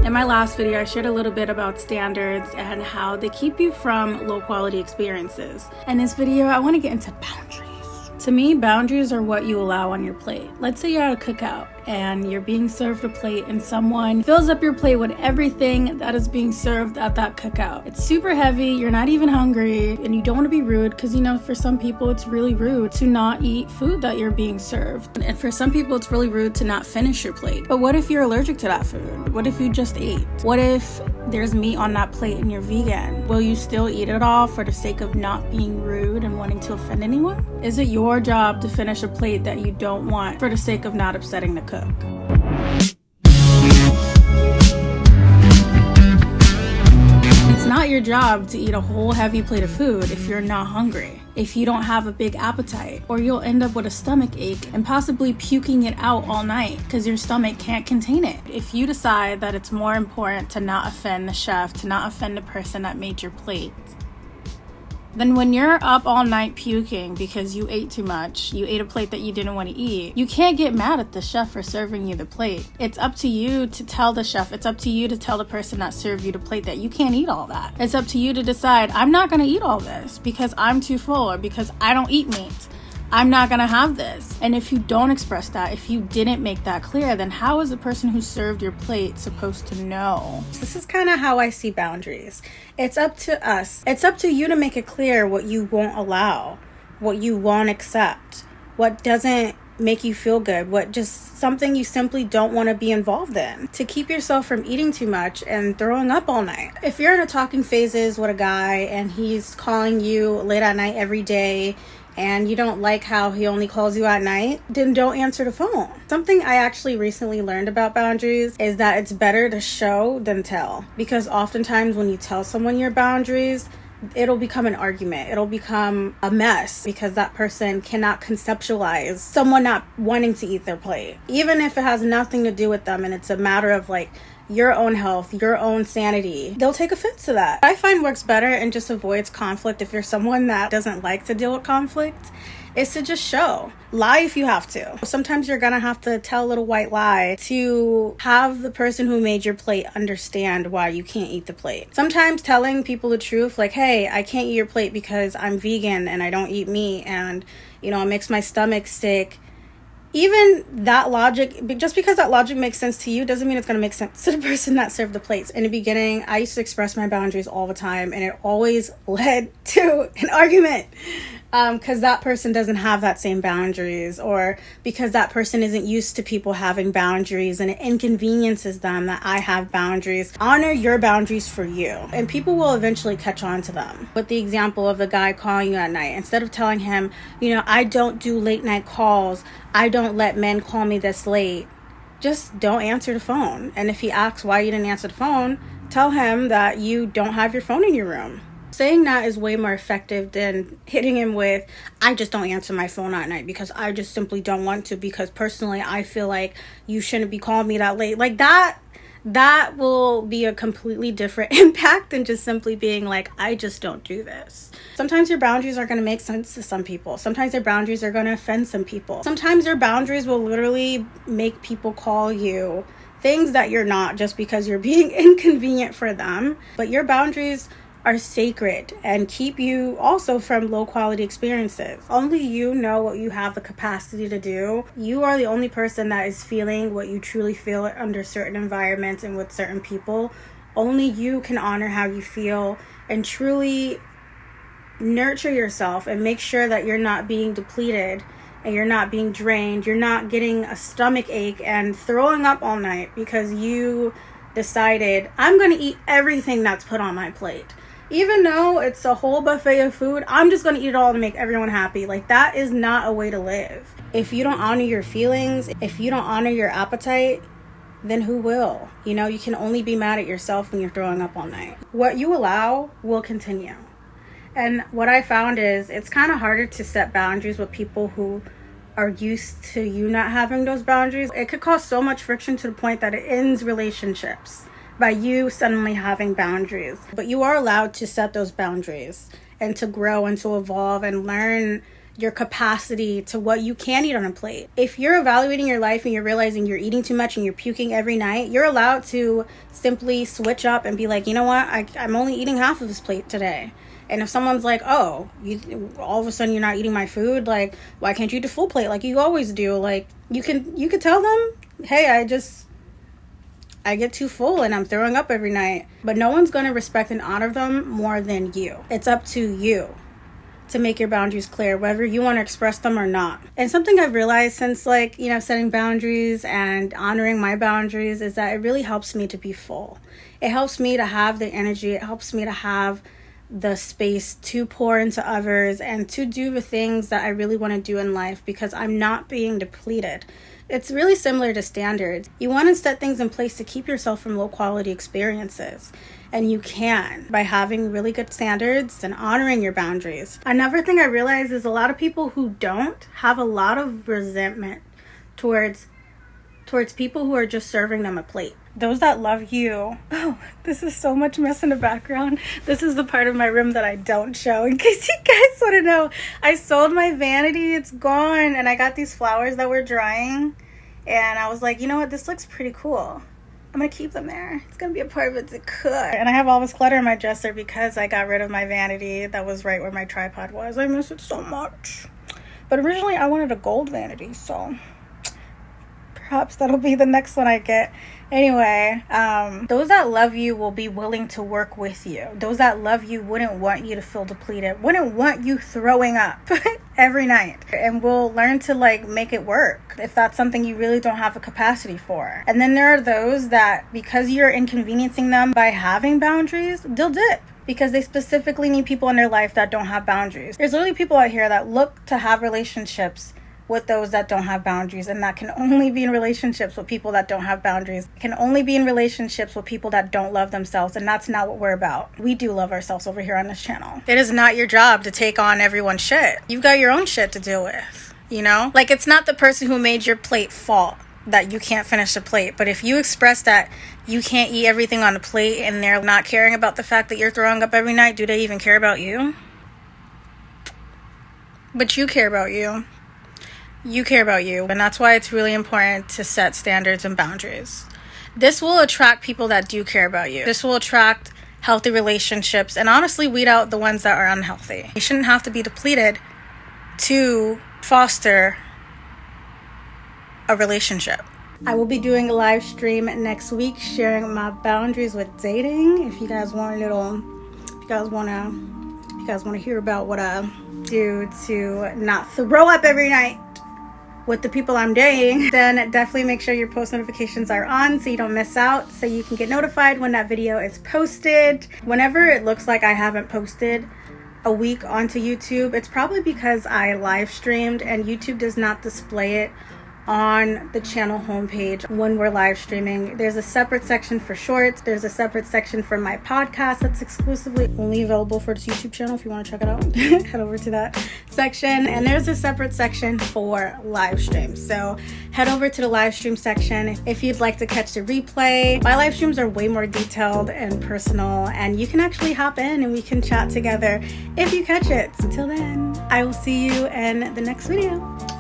In my last video, I shared a little bit about standards and how they keep you from low quality experiences. In this video, I want to get into boundaries. To me, boundaries are what you allow on your plate. Let's say you're at a cookout and you're being served a plate and someone fills up your plate with everything that is being served at that cookout. It's super heavy, you're not even hungry, and you don't want to be rude because, you know, for some people it's really rude to not eat food that you're being served. And for some people it's really rude to not finish your plate. But what if you're allergic to that food? What if you just ate? What if there's meat on that plate and you're vegan? Will you still eat it all for the sake of not being rude and wanting to offend anyone? Is it your job to finish a plate that you don't want for the sake of not upsetting the cook? It's not your job to eat a whole heavy plate of food if you're not hungry, if you don't have a big appetite, or you'll end up with a stomach ache and possibly puking it out all night because your stomach can't contain it. If you decide that it's more important to not offend the chef, to not offend the person that made your plate, then when you're up all night puking because you ate too much, you ate a plate that you didn't want to eat, you can't get mad at the chef for serving you the plate. It's up to you to tell the chef, it's up to you to tell the person that served you the plate that you can't eat all that. It's up to you to decide, I'm not going to eat all this because I'm too full or because I don't eat meat. I'm not gonna have this. And if you don't express that, if you didn't make that clear, then how is the person who served your plate supposed to know? This is kind of how I see boundaries. It's up to us. It's up to you to make it clear what you won't allow, what you won't accept, what doesn't make you feel good, what just something you simply don't want to be involved in, to keep yourself from eating too much and throwing up all night. If you're in a talking phases with a guy and he's calling you late at night every day, and you don't like how he only calls you at night, then don't answer the phone. Something I actually recently learned about boundaries is that it's better to show than tell. Because oftentimes when you tell someone your boundaries, it'll become an argument. It'll become a mess because that person cannot conceptualize someone not wanting to eat their plate. Even if it has nothing to do with them and it's a matter of like your own health, your own sanity, they'll take offense to that. I find works better and just avoids conflict if you're someone that doesn't like to deal with conflict is to just show. Lie if you have to. Sometimes you're gonna have to tell a little white lie to have the person who made your plate understand why you can't eat the plate. Sometimes telling people the truth, like, hey, I can't eat your plate because I'm vegan and I don't eat meat and, you know, it makes my stomach sick. Even that logic, just because that logic makes sense to you doesn't mean it's going to make sense to the person that served the plates. In the beginning, I used to express my boundaries all the time, and it always led to an argument because that person doesn't have that same boundaries, or because that person isn't used to people having boundaries and it inconveniences them that I have boundaries. Honor your boundaries for you, and people will eventually catch on to them. With the example of the guy calling you at night, instead of telling him, you know, I don't do late night calls, I don't let men call me this late, just don't answer the phone. And if he asks why you didn't answer the phone, tell him that you don't have your phone in your room. Saying that is way more effective than hitting him with, I just don't answer my phone at night because I just simply don't want to, because personally I feel like you shouldn't be calling me that late. Like that will be a completely different impact than just simply being like, I just don't do this. Sometimes your boundaries are going to make sense to some people. Sometimes your boundaries are going to offend some people. Sometimes your boundaries will literally make people call you things that you're not just because you're being inconvenient for them. But your boundaries are sacred and keep you also from low quality experiences. Only you know what you have the capacity to do. You are the only person that is feeling what you truly feel under certain environments and with certain people. Only you can honor how you feel and truly nurture yourself and make sure that you're not being depleted and you're not being drained. You're not getting a stomach ache and throwing up all night because you decided, I'm going to eat everything that's put on my plate. Even though it's a whole buffet of food, I'm just going to eat it all to make everyone happy. Like, that is not a way to live. If you don't honor your feelings, if you don't honor your appetite, then who will? You know, you can only be mad at yourself when you're throwing up all night. What you allow will continue. And what I found is it's kind of harder to set boundaries with people who are used to you not having those boundaries. It could cause so much friction to the point that it ends relationships by you suddenly having boundaries. But you are allowed to set those boundaries and to grow and to evolve and learn your capacity to what you can eat on a plate. If you're evaluating your life and you're realizing you're eating too much and you're puking every night, you're allowed to simply switch up and be like, you know what, I'm only eating half of this plate today. And if someone's like, oh, all of a sudden you're not eating my food, like, why can't you eat a full plate like you always do? Like, you could tell them, hey, I get too full and I'm throwing up every night. But no one's going to respect and honor them more than you. It's up to you to make your boundaries clear, whether you want to express them or not. And something I've realized since, like, you know, setting boundaries and honoring my boundaries is that it really helps me to be full. It helps me to have the energy. It helps me to have the space to pour into others and to do the things that I really want to do in life because I'm not being depleted. It's really similar to standards. You want to set things in place to keep yourself from low quality experiences. And you can by having really good standards and honoring your boundaries. Another thing I realize is a lot of people who don't have a lot of resentment towards people who are just serving them a plate. Those that love you. Oh, this is so much mess in the background. This is the part of my room that I don't show in case you guys want to know. I sold my vanity. It's gone. And I got these flowers that were drying. And I was like, you know what? This looks pretty cool. I'm going to keep them there. It's going to be a part of it to cook. And I have all this clutter in my dresser because I got rid of my vanity that was right where my tripod was. I miss it so much. But originally I wanted a gold vanity, so perhaps that'll be the next one I get. Anyway, those that love you will be willing to work with you. Those that love you wouldn't want you to feel depleted, wouldn't want you throwing up every night, and will learn to like make it work if that's something you really don't have a capacity for. And then there are those that, because you're inconveniencing them by having boundaries, they'll dip because they specifically need people in their life that don't have boundaries. There's literally people out here that look to have relationships with those that don't have boundaries, and that can only be in relationships with people that don't have boundaries. It can only be in relationships with people that don't love themselves, and that's not what we're about. We do love ourselves over here on this channel. It is not your job to take on everyone's shit. You've got your own shit to deal with, you know? Like, it's not the person who made your plate fault that you can't finish the plate, but if you express that you can't eat everything on the plate and they're not caring about the fact that you're throwing up every night, do they even care about you? But you care about you. You care about you, and that's why it's really important to set standards and boundaries. This will attract people that do care about you. This will attract healthy relationships and honestly weed out the ones that are unhealthy. You shouldn't have to be depleted to foster a relationship. I will be doing a live stream next week sharing my boundaries with dating. If you guys want to hear about what I do to not throw up every night with the people I'm dating, then definitely make sure your post notifications are on so you don't miss out, so you can get notified when that video is posted. Whenever it looks like I haven't posted a week onto YouTube, it's probably because I live streamed and YouTube does not display it on the channel homepage when we're live streaming. There's a separate section for shorts. There's a separate section for my podcast that's exclusively only available for this YouTube channel. If you want to check it out, head over to that section. And there's a separate section for live streams. So head over to the live stream section if you'd like to catch the replay. My live streams are way more detailed and personal, and you can actually hop in and we can chat together if you catch it. Until then, I will see you in the next video.